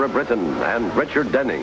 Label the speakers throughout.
Speaker 1: Barbara Britton and Richard Denning.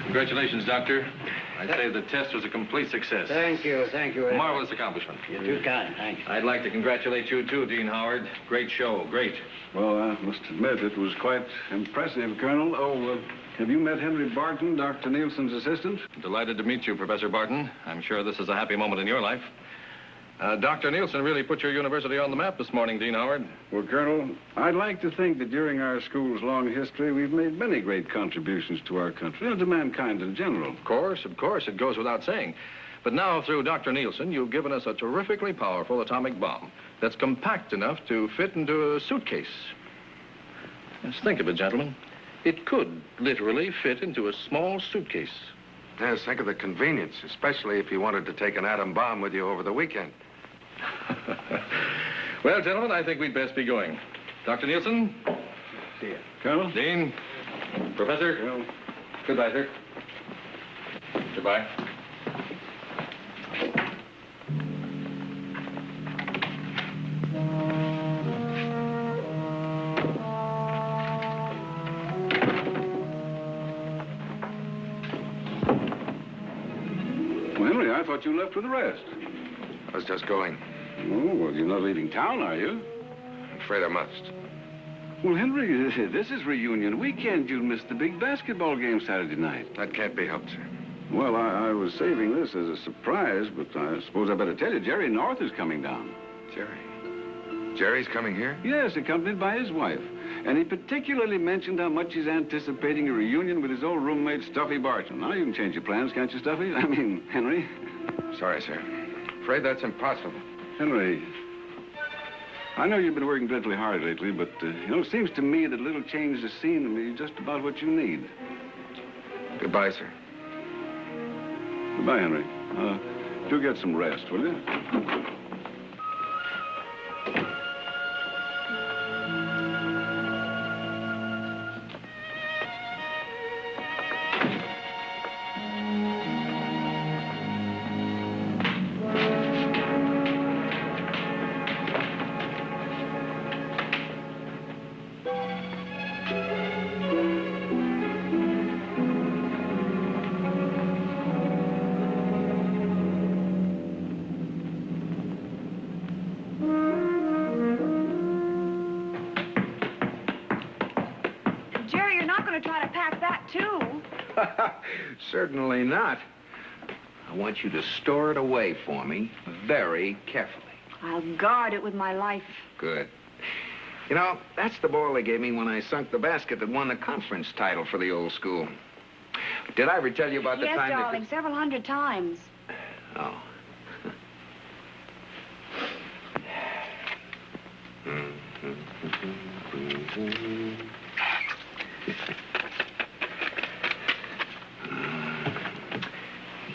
Speaker 2: Congratulations, Doctor. I'd say the test was a complete success.
Speaker 3: Thank you.
Speaker 2: Marvelous accomplishment.
Speaker 3: You're too kind, thanks.
Speaker 2: I'd like to congratulate you, too, Dean Howard. Great show, great.
Speaker 4: Well, I must admit it was quite impressive, Colonel. Oh, have you met Henry Barton, Dr. Nielsen's assistant?
Speaker 2: Delighted to meet you, Professor Barton. I'm sure this is a happy moment in your life. Dr. Nielsen really put your university on the map this morning, Dean Howard.
Speaker 4: Well, Colonel, I'd like to think that during our school's long history, we've made many great contributions to our country and to mankind in general.
Speaker 2: Of course. It goes without saying. But now, through Dr. Nielsen, you've given us a terrifically powerful atomic bomb that's compact enough to fit into a suitcase. Just think of it, gentlemen. It could literally fit into a small suitcase.
Speaker 5: Yes, think of the convenience, especially if you wanted to take an atom bomb with you over the weekend.
Speaker 2: Well, gentlemen, I think we'd best be going. Dr. Nielsen?
Speaker 4: See ya. Colonel?
Speaker 2: Dean? Professor?
Speaker 4: Well,
Speaker 2: goodbye, sir. Goodbye.
Speaker 4: Well, Henry, I thought you left with the rest.
Speaker 5: I was just going.
Speaker 4: Oh, well, you're not leaving town, are you?
Speaker 5: I'm afraid I must.
Speaker 4: Well, Henry, this is reunion weekend. You'll miss the big basketball game Saturday night.
Speaker 5: That can't be helped, sir.
Speaker 4: Well, I was saving this as a surprise, but I suppose I better tell you, Jerry North is coming down.
Speaker 5: Jerry? Jerry's coming here?
Speaker 4: Yes, accompanied by his wife. And he particularly mentioned how much he's anticipating a reunion with his old roommate, Stuffy Barton. Now, you can change your plans, can't you, Stuffy? I mean, Henry.
Speaker 5: Sorry, sir. Afraid that's impossible.
Speaker 4: Henry, I know you've been working dreadfully hard lately, but, it seems to me that a little change of scene will be just about what you need.
Speaker 5: Goodbye, sir.
Speaker 4: Goodbye, Henry. Do get some rest, will you?
Speaker 6: Certainly not. I want you to store it away for me very carefully.
Speaker 7: I'll guard it with my life.
Speaker 6: Good. You know, that's the ball they gave me when I sunk the basket that won the conference title for the old school. Did I ever tell you about the time?
Speaker 7: Yes, darling, several hundred times.
Speaker 6: Oh.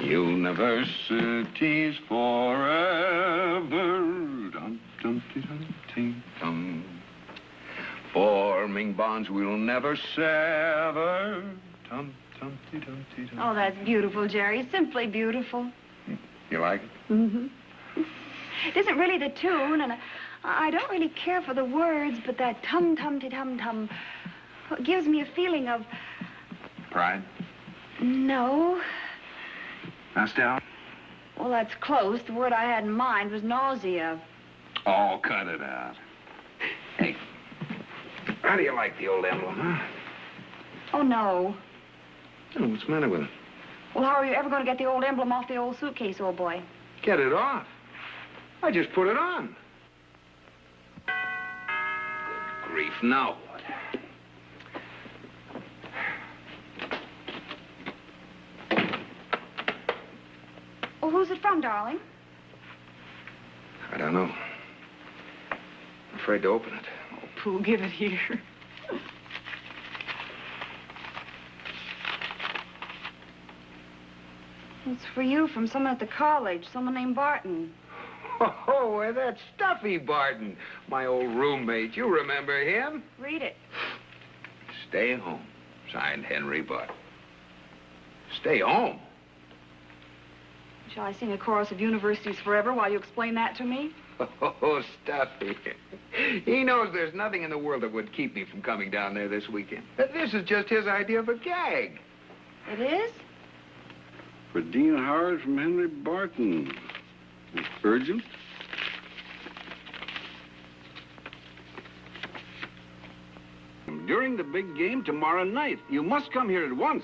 Speaker 6: Universities forever. Dum, dum, dum, dum, dum. Forming bonds we'll never sever. Dum, dum, dum, dum.
Speaker 7: Oh, that's beautiful, Jerry. Simply beautiful.
Speaker 6: You like it?
Speaker 7: Mm-hmm. It isn't really the tune, and I don't really care for the words, but that tum-tum-ti-tum-tum gives me a feeling of...
Speaker 6: Pride?
Speaker 7: No.
Speaker 6: Nostalgia?
Speaker 7: Well, that's close. The word I had in mind was nausea.
Speaker 6: Oh, cut it out. Hey, how do you like the old emblem, huh?
Speaker 7: Oh, no.
Speaker 6: Oh, what's the matter with it?
Speaker 7: Well, how are you ever going to get the old emblem off the old suitcase, old boy?
Speaker 6: Get it off. I just put it on. Good grief, now what?
Speaker 7: Oh, who's it from, darling?
Speaker 6: I don't know. I'm afraid to open it.
Speaker 7: Oh, Pooh, give it here. It's for you from someone at the college, someone named Barton.
Speaker 6: Oh, well, that's Stuffy Barton, my old roommate. You remember him?
Speaker 7: Read it.
Speaker 6: Stay home. Signed, Henry Barton. Stay home?
Speaker 7: Shall I sing a chorus of Universities Forever while you explain that to me?
Speaker 6: Oh, Stuffy. He knows there's nothing in the world that would keep me from coming down there this weekend. This is just his idea of a gag.
Speaker 7: It is?
Speaker 4: For Dean Howard from Henry Barton. Urgent? During the big game tomorrow night. You must come here at once.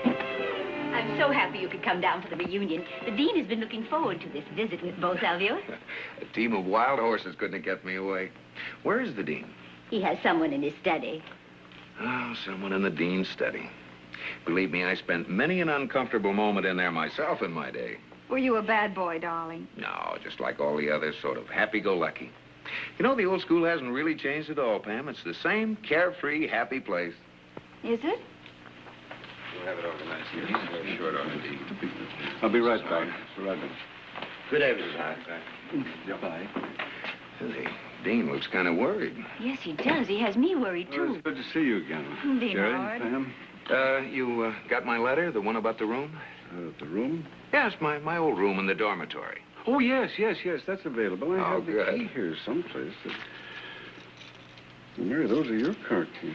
Speaker 3: I'm so happy you could come down for the reunion. The dean has been looking forward to this visit with both of you.
Speaker 6: A team of wild horses couldn't have kept me away. Where is the dean?
Speaker 3: He has someone in his study.
Speaker 6: Oh, someone in the dean's study. Believe me, I spent many an uncomfortable moment in there myself in my day.
Speaker 7: Were you a bad boy, darling?
Speaker 6: No, just like all the others, sort of happy-go-lucky. You know, the old school hasn't really changed at all, Pam. It's the same carefree, happy place.
Speaker 7: Is it?
Speaker 5: We'll have it organized here. He's very short on it.
Speaker 4: I'll be right back.
Speaker 5: Good evening,
Speaker 4: Goodbye.
Speaker 6: The dean looks kind of worried.
Speaker 3: Yes, he does. He has me worried,
Speaker 4: Well,
Speaker 3: too.
Speaker 4: it's good to see you again.
Speaker 3: Dean
Speaker 4: Jerry,
Speaker 3: Howard.
Speaker 4: Pam,
Speaker 6: You got my letter, the one about the room?
Speaker 4: the room?
Speaker 6: Yes, my old room in the dormitory.
Speaker 4: Oh, yes, that's available. I
Speaker 6: Oh,
Speaker 4: have the
Speaker 6: good.
Speaker 4: key here someplace. Mary, those are your car keys.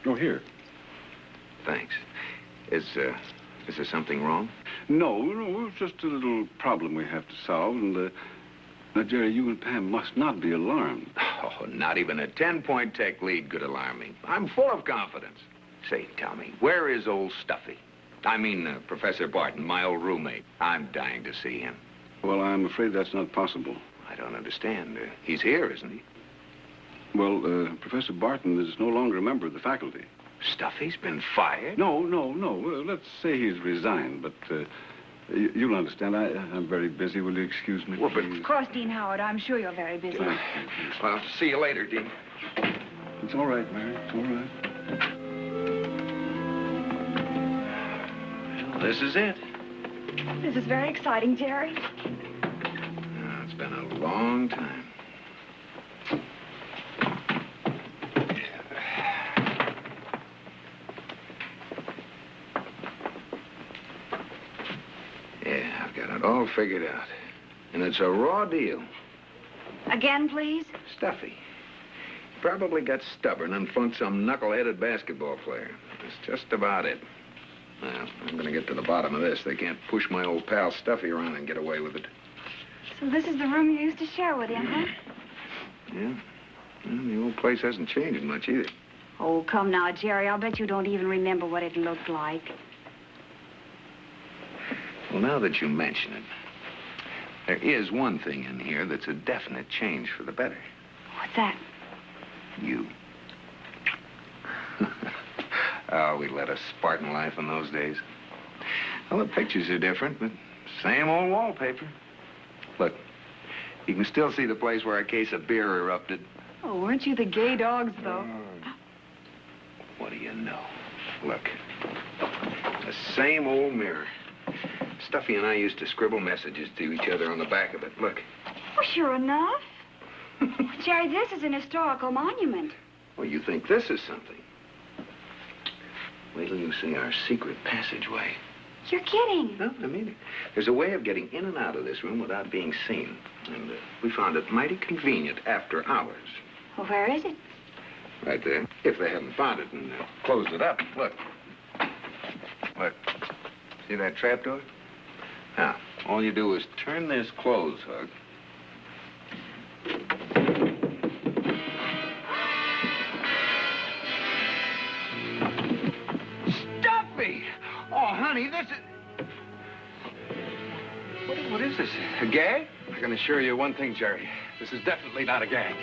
Speaker 4: Oh, here.
Speaker 6: Thanks. Is there something wrong?
Speaker 4: No, it's just a little problem we have to solve, and, now, Jerry, you and Pam must not be alarmed.
Speaker 6: Oh, not even a 10-point tech lead could alarm me. I'm full of confidence. Say, tell me, where is old Stuffy? I mean, Professor Barton, my old roommate. I'm dying to see him.
Speaker 4: Well, I'm afraid that's not possible.
Speaker 6: I don't understand. He's here, isn't he?
Speaker 4: Well, Professor Barton is no longer a member of the faculty.
Speaker 6: Stuffy's been fired?
Speaker 4: No. Let's say he's resigned, but you'll understand. I'm very busy. Will you excuse me,
Speaker 6: Well, but-
Speaker 4: please?
Speaker 7: Of course, Dean Howard. I'm sure you're very busy.
Speaker 4: Thank
Speaker 6: Well, see you later, Dean.
Speaker 4: you. It's all right, Mary. It's all right.
Speaker 6: Well, this is it.
Speaker 7: This is very exciting, Jerry.
Speaker 6: It's been a long time. Yeah, I've got it all figured out. And it's a raw deal.
Speaker 7: Again, please?
Speaker 6: Stuffy. Probably got stubborn and funked some knuckle-headed basketball player. That's just about it. Well, I'm gonna get to the bottom of this. They can't push my old pal Stuffy around and get away with it.
Speaker 7: So this is the room you used to share with him, huh?
Speaker 6: Yeah. Well, the old place hasn't changed much either.
Speaker 7: Oh, come now, Jerry. I'll bet you don't even remember what it looked like.
Speaker 6: Well, now that you mention it, there is one thing in here that's a definite change for the better.
Speaker 7: What's that?
Speaker 6: You. Oh, we led a Spartan life in those days. Well, the pictures are different, but same old wallpaper. Look, you can still see the place where a case of beer erupted.
Speaker 7: Oh, weren't you the gay dogs, though?
Speaker 6: What do you know? Look, the same old mirror. Stuffy and I used to scribble messages to each other on the back of it. Look.
Speaker 7: Well, sure enough. Jerry, this is an historical monument.
Speaker 6: Well, you think this is something. Wait till you see our secret passageway.
Speaker 7: You're kidding.
Speaker 6: No, I mean it. There's a way of getting in and out of this room without being seen. And we found it mighty convenient after hours.
Speaker 7: Well, where is it?
Speaker 6: Right there. If they hadn't found it and closed it up. Look. Look. See that trapdoor? Now, all you do is turn this closed hook.
Speaker 4: is this, a gag?
Speaker 5: I can assure you one thing, Jerry. This is definitely not a gag.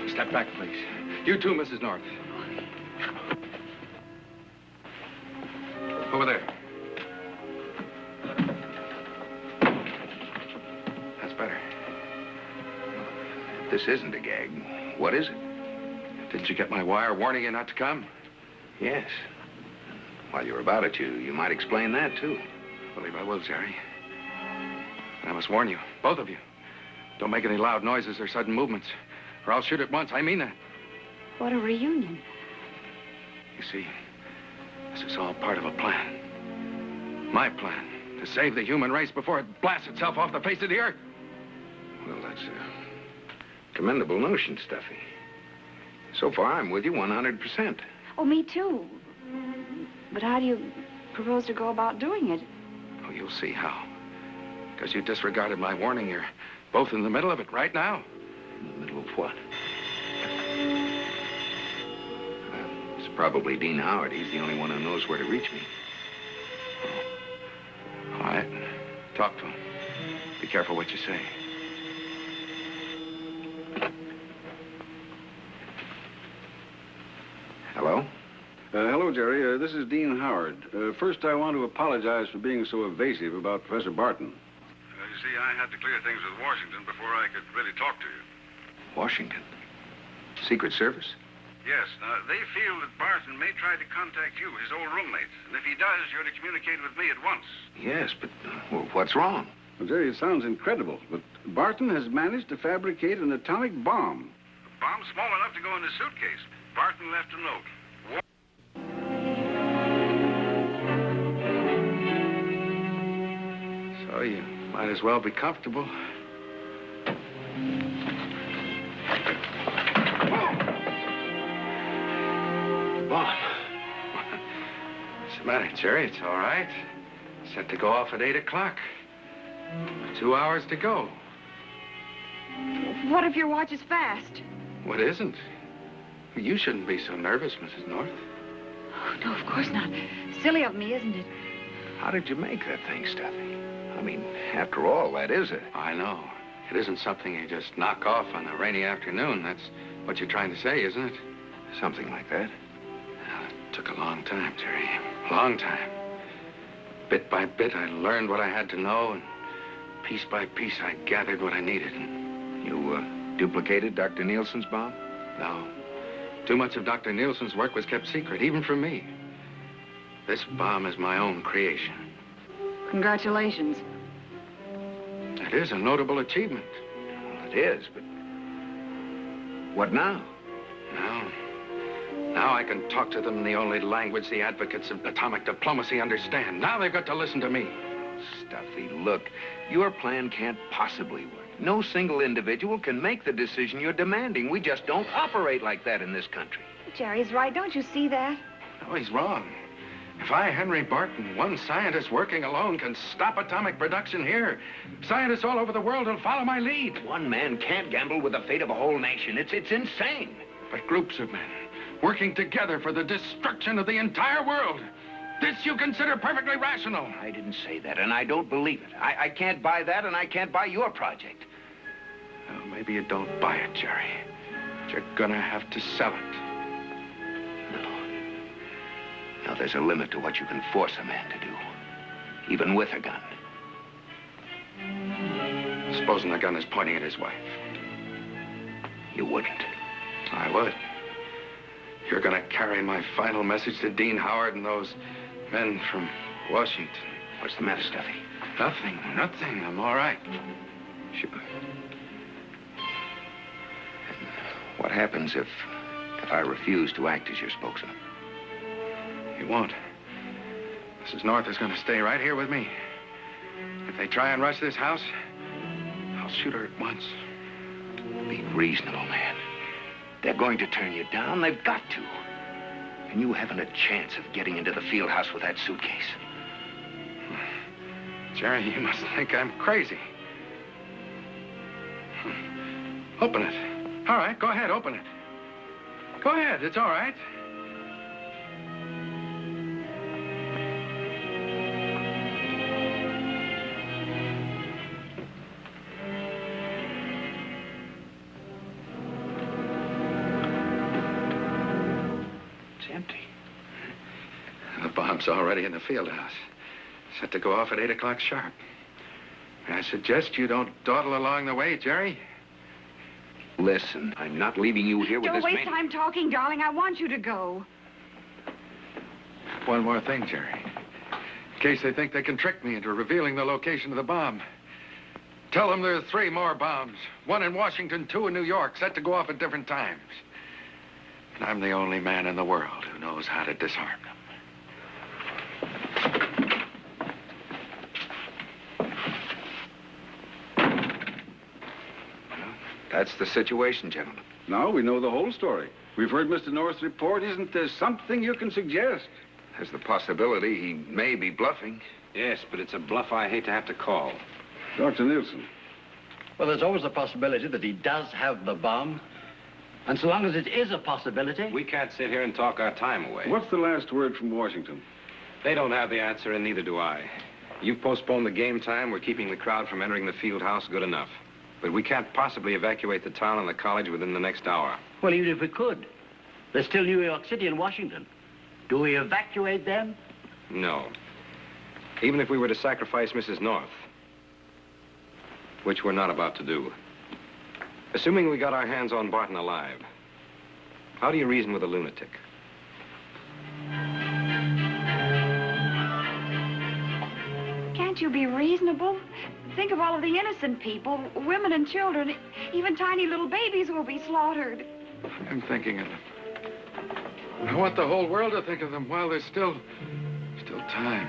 Speaker 5: Step back, please. You too, Mrs. North. Over there. That's better.
Speaker 6: This isn't a gag. What is it?
Speaker 5: Didn't you get my wire warning you not to come?
Speaker 6: Yes. While you're about it, you might explain that, too.
Speaker 5: Believe I will, Jerry. I must warn you, both of you. Don't make any loud noises or sudden movements, or I'll shoot at once. I mean that.
Speaker 3: What a reunion.
Speaker 5: You see, this is all part of a plan. My plan to save the human race before it blasts itself off the face of the earth.
Speaker 6: Well, that's a commendable notion, Stuffy. So far, I'm with you 100%.
Speaker 7: Oh, me too. But how do you propose to go about doing it?
Speaker 5: Oh, you'll see how. Because you disregarded my warning. You're both in the middle of it right now.
Speaker 6: In the middle of what? It's probably Dean Howard. He's the only one who knows where to reach me.
Speaker 5: All right. Talk to him. Be careful what you say.
Speaker 6: Hello?
Speaker 4: Hello, Jerry. This is Dean Howard. First, I want to apologize for being so evasive about Professor Barton. You see, I had to clear things with Washington before I could really talk to you.
Speaker 6: Washington? Secret Service?
Speaker 4: Yes. Now, they feel that Barton may try to contact you, his old roommate. And if he does, you're to communicate with me at once.
Speaker 6: Yes, but well, what's wrong?
Speaker 4: Well, Jerry, it sounds incredible, but Barton has managed to fabricate an atomic bomb. A bomb small enough to go in a suitcase. Barton left a note.
Speaker 5: So you might as well be comfortable.
Speaker 6: Bomb.
Speaker 5: What's the matter, Jerry? It's all right. Set to go off at 8 o'clock. 2 hours to go.
Speaker 7: What if your watch is fast?
Speaker 5: What isn't? You shouldn't be so nervous, Mrs. North.
Speaker 7: Oh, no, of course not. Silly of me, isn't it?
Speaker 6: How did you make that thing, Stuffy? I mean, after all, that is it.
Speaker 5: I know. It isn't something you just knock off on a rainy afternoon. That's what you're trying to say, isn't it?
Speaker 6: Something like that.
Speaker 5: Well, it took a long time, Jerry. A long time. Bit by bit, I learned what I had to know, and piece by piece, I gathered what I needed.
Speaker 6: You, duplicated Dr. Nielsen's bomb?
Speaker 5: No. Too much of Dr. Nielsen's work was kept secret, even from me. This bomb is my own creation.
Speaker 7: Congratulations.
Speaker 5: It is a notable achievement.
Speaker 6: Well, it is, but what now?
Speaker 5: Now I can talk to them in the only language the advocates of atomic diplomacy understand. Now they've got to listen to me.
Speaker 6: Stuffy, look, your plan can't possibly work. No single individual can make the decision you're demanding. We just don't operate like that in this country.
Speaker 7: Jerry's right. Don't you see that?
Speaker 5: No, he's wrong. If I, Henry Barton, one scientist working alone, can stop atomic production here, scientists all over the world will follow my lead.
Speaker 6: One man can't gamble with the fate of a whole nation. It's insane.
Speaker 5: But groups of men working together for the destruction of the entire world. This you consider perfectly rational.
Speaker 6: I didn't say that, and I don't believe it. I can't buy that, and I can't buy your project.
Speaker 5: Well, maybe you don't buy it, Jerry. But you're gonna have to sell it.
Speaker 6: Now, there's a limit to what you can force a man to do, even with a gun.
Speaker 5: Supposing the gun is pointing at his wife.
Speaker 6: You wouldn't.
Speaker 5: I would. You're gonna carry my final message to Dean Howard and those men from Washington.
Speaker 6: What's the matter, Stuffy?
Speaker 5: Nothing. I'm all right.
Speaker 6: Sure. What happens if I refuse to act as your spokesman?
Speaker 5: You won't. Mrs. North is going to stay right here with me. If they try and rush this house, I'll shoot her at once.
Speaker 6: Be reasonable, man. They're going to turn you down. They've got to. And you haven't a chance of getting into the field house with that suitcase.
Speaker 5: Jerry, you must think I'm crazy. Open it. All right, go ahead, open it. Go ahead, it's all right.
Speaker 6: empty.
Speaker 5: The bomb's already in the field house. Set to go off at 8 o'clock sharp. I suggest you don't dawdle along the way, Jerry.
Speaker 6: Listen, I'm not leaving you here with
Speaker 7: Don't
Speaker 6: this
Speaker 7: waste time talking, darling. I want you to go.
Speaker 5: One more thing, Jerry. In case they think they can trick me into revealing the location of the bomb. Tell them there are 3 more bombs. 1 in Washington, 2 in New York, set to go off at different times. And I'm the only man in the world who knows how to disarm them. That's the situation, gentlemen.
Speaker 4: Now we know the whole story. We've heard Mr. North's report. Isn't there something you can suggest?
Speaker 5: There's the possibility he may be bluffing.
Speaker 6: Yes, but it's a bluff I hate to have to call.
Speaker 4: Dr. Nielsen.
Speaker 8: Well, there's always a possibility that he does have the bomb. And so long as it is a possibility...
Speaker 6: We can't sit here and talk our time away.
Speaker 4: What's the last word from Washington?
Speaker 6: They don't have the answer, and neither do I. You've postponed the game time. We're keeping the crowd from entering the field house good enough. But we can't possibly evacuate the town and the college within the next hour.
Speaker 8: Well, even if we could, there's still New York City and Washington. Do we evacuate them?
Speaker 6: No. Even if we were to sacrifice Mrs. North, which we're not about to do. Assuming we got our hands on Barton alive, how do you reason with a lunatic?
Speaker 7: Can't you be reasonable? Think of all of the innocent people, women and children, even tiny little babies will be slaughtered.
Speaker 5: I'm thinking of them. I want the whole world to think of them while there's still time.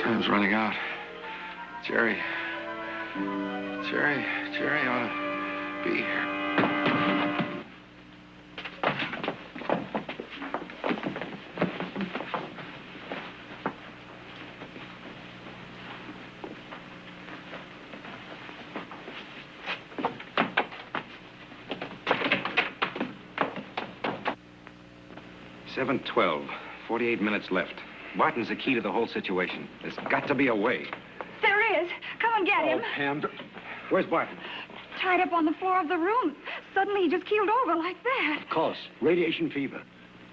Speaker 5: Time's running out. Jerry ought to be here.
Speaker 6: $7:12. 48 minutes left. Barton's the key to the whole situation. There's got to be a way.
Speaker 7: There is. Come and get him.
Speaker 6: Pam. Where's Barton?
Speaker 7: Tied up on the floor of the room. Suddenly he just keeled over like that.
Speaker 8: Of course. Radiation fever.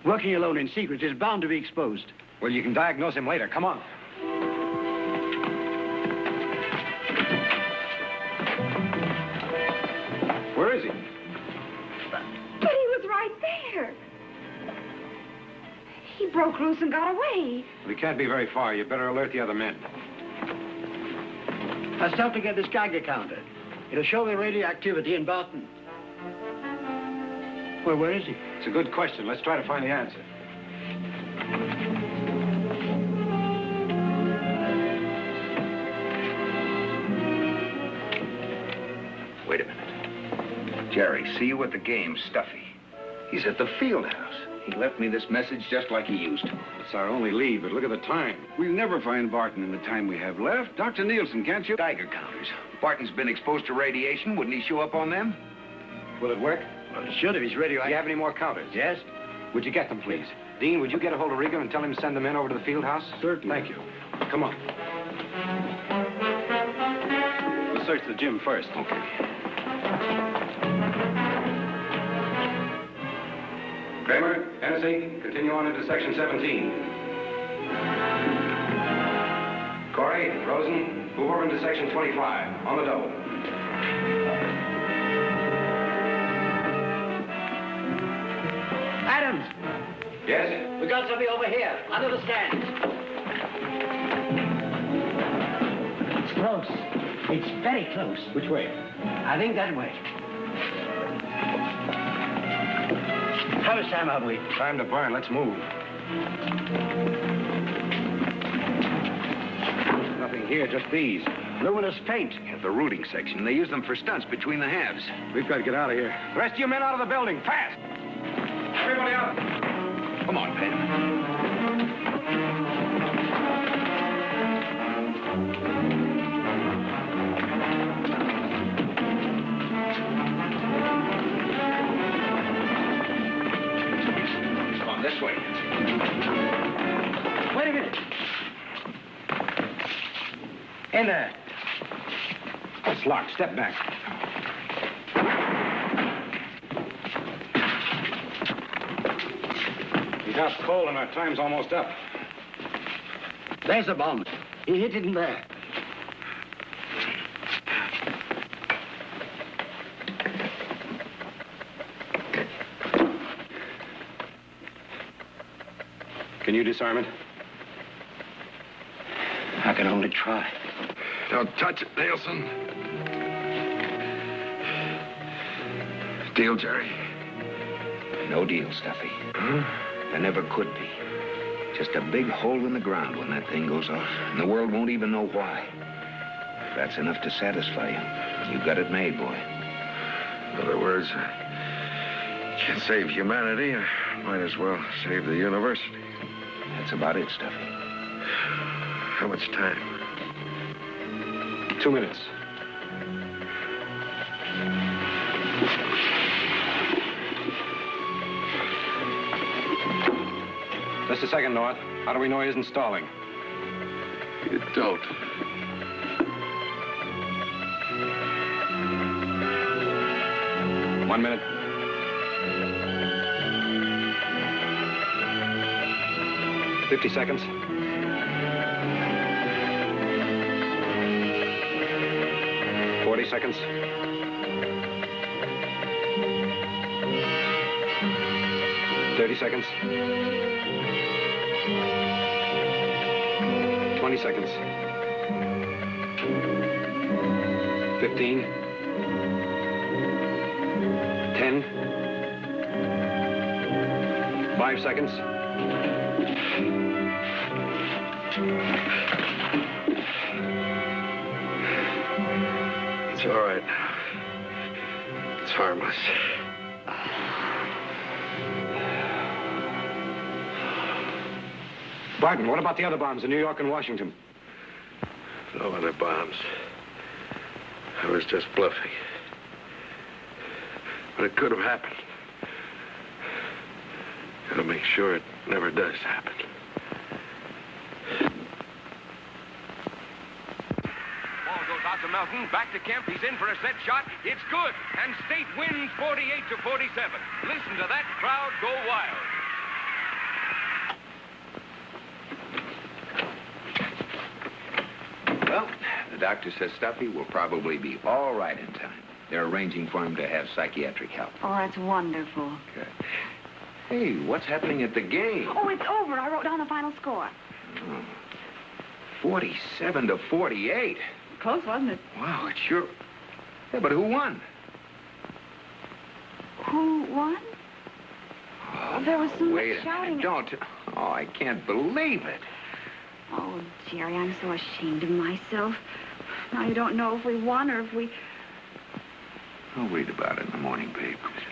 Speaker 8: Working alone in secret is bound to be exposed.
Speaker 6: Well, you can diagnose him later. Come on. Where is he?
Speaker 7: But he was right there. He broke loose and got away.
Speaker 6: We can't be very far. You better alert the other men.
Speaker 8: Let's help to get this Geiger counter. It'll show the radioactivity in Barton. Well, where is he?
Speaker 6: It's a good question. Let's try to find the answer.
Speaker 5: Wait a minute. Jerry, see you at the game, Stuffy. He's at the field house. He left me this message just like he used to.
Speaker 6: It's our only lead, but look at the time.
Speaker 4: We'll never find Barton in the time we have left. Dr. Nielsen, can't you?
Speaker 5: Geiger counters. Barton's been exposed to radiation. Wouldn't he show up on them?
Speaker 6: Will it work?
Speaker 8: Well, it should if he's radioactive.
Speaker 6: Do you have any more counters?
Speaker 8: Yes?
Speaker 6: Would you get them, please? Dean, would you get a hold of Riga and tell him to send them in over to the field house?
Speaker 4: Certainly.
Speaker 6: Thank you. Come on. We'll search the gym first.
Speaker 5: Okay.
Speaker 6: Kramer, Hennessy, continue on into section 17. Corey, Rosen, move over into section 25. On the double.
Speaker 8: Adams!
Speaker 6: Yes?
Speaker 8: We got something over here, under the stands. It's close. It's very close.
Speaker 6: Which way?
Speaker 8: I think that way. How much time have we?
Speaker 6: Time to burn. Let's move. Nothing here, just these.
Speaker 8: Luminous paint.
Speaker 5: Yeah, the rooting section. They use them for stunts between the halves.
Speaker 6: We've got to get out of here. The rest of you men out of the building, fast! Everybody out!
Speaker 5: Come on, Pam. Come on, this way.
Speaker 8: Wait a minute. In there.
Speaker 6: It's locked. Step back.
Speaker 4: Got cold and our time's almost up.
Speaker 8: There's a bomb. He hit it in there.
Speaker 4: Can you disarm it?
Speaker 8: I can only try.
Speaker 5: Don't touch it, Nielsen. Deal, Jerry.
Speaker 6: No deal, Stuffy. There never could be. Just a big hole in the ground when that thing goes off, and the world won't even know why. If that's enough to satisfy you, you've got it made, boy.
Speaker 5: In other words, I can't save humanity. I might as well save the university.
Speaker 6: That's about it, Stuffy.
Speaker 5: How much time?
Speaker 4: 2 minutes. Just a second, North. How do we know he isn't stalling?
Speaker 5: You don't.
Speaker 4: One minute. $50 seconds. $40 seconds. 30 seconds. 20 seconds. 15. 10. 5 seconds.
Speaker 5: It's all right. It's harmless.
Speaker 4: Barton, what about the other bombs in New York and Washington?
Speaker 5: No other bombs. I was just bluffing. But it could have happened. Gotta make sure it never does happen.
Speaker 9: Ball goes out to Melton. Back to Kemp. He's in for a set shot. It's good. And State wins 48-47. Listen to that crowd go wild.
Speaker 6: Well, the doctor says Stuffy will probably be all right in time. They're arranging for him to have psychiatric help.
Speaker 7: Oh, that's wonderful.
Speaker 6: Good. Hey, what's happening at the game?
Speaker 7: Oh, it's over. I wrote down the final score.
Speaker 6: 47-48.
Speaker 7: Close, wasn't it?
Speaker 6: Wow, it sure... Yeah, but who won?
Speaker 7: Who won?
Speaker 6: Oh,
Speaker 7: There was so much
Speaker 6: wait a
Speaker 7: shouting.
Speaker 6: minute. Don't... Oh, I can't believe it.
Speaker 7: Oh, Jerry, I'm so ashamed of myself. Now you don't know if we won or if we...
Speaker 6: I'll read about it in the morning papers.